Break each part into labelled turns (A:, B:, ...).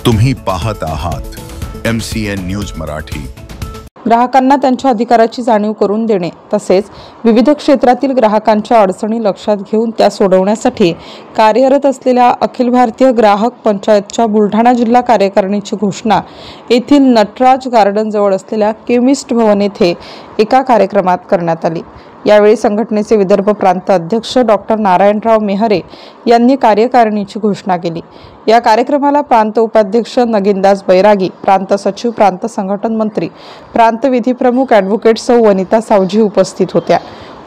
A: तुम्ही पाहत आहात MCN न्यूज मराठी।
B: ग्राहकांना त्यांच्या अधिकाराची जाणीव करून देणे तसेच विविध क्षेत्रातील ग्राहकांच्या अडचणी लक्षात घेऊन त्या सोडवण्यासाठी कार्यरत असलेल्या अखिल भारतीय ग्राहक पंचायतच्या बुलढाणा जिल्हा कार्यकारिणीची घोषणा येथील नटराज गार्डन जवळ असलेल्या केमिस्ट भवन येथे एका कार्यक्रमात करण्यात आली। यावेळी संघटनेचे विदर्भ प्रांत अध्यक्ष डॉक्टर नारायणराव मेहरे यांनी कार्यकारिणीची घोषणा केली। या कार्यक्रमाला प्रांत उपाध्यक्ष नगीनदास बैरागी, प्रांत सचिव, प्रांत संघटन मंत्री, प्रांत विधी प्रमुख ॲडव्होकेट सौ वनिता सावजी उपस्थित होत्या।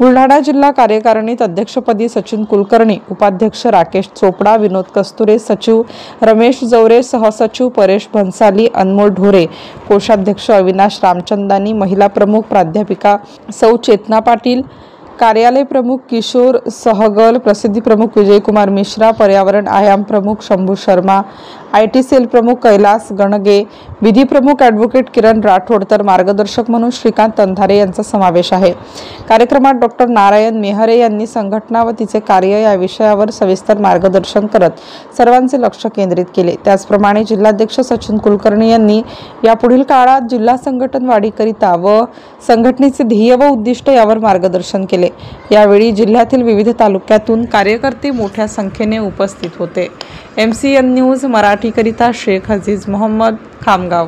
B: बुलढाणा जिल्हा कार्यकारिणीत अध्यक्षपदी सचिन कुलकर्णी, उपाध्यक्ष राकेश चोपडा, विनोद कस्तुरे, सचिव रमेश जवरे, सहसचिव परेश भन्साली, अनमोल ढोरे, कोषाध्यक्ष अविनाश रामचंदानी, महिला प्रमुख प्राध्यापिका सौ चेतना पाटील, कार्यालय प्रमुख किशोर सहगल, प्रसिद्धी प्रमुख विजयकुमार मिश्रा, पर्यावरण आयाम प्रमुख शंभू शर्मा, IT सेल प्रमुख कैलास गणगे, विधी प्रमुख ॲडव्होकेट किरण राठोड तर मार्गदर्शक म्हणून श्रीकांत अंधारे यांचा समावेश आहे। कार्यक्रमात डॉक्टर नारायण मेहरे यांनी संघटना व तिचे कार्य या विषयावर सविस्तर मार्गदर्शन करत सर्वांचे लक्ष केंद्रित केले। त्याचप्रमाणे जिल्हाध्यक्ष सचिन कुलकर्णी यांनी यापुढील काळात जिल्हा संघटन वाढीकरिता व संघटनेचे ध्येय व उद्दिष्ट यावर मार्गदर्शन केले। यावेळी जिल्ह्यातील विविध तालुक्यातून कार्यकर्ते मोठ्या संख्येने उपस्थित होते। MCN न्यूज मराठी करिता शेख अजीज मोहम्मद, खामगाव।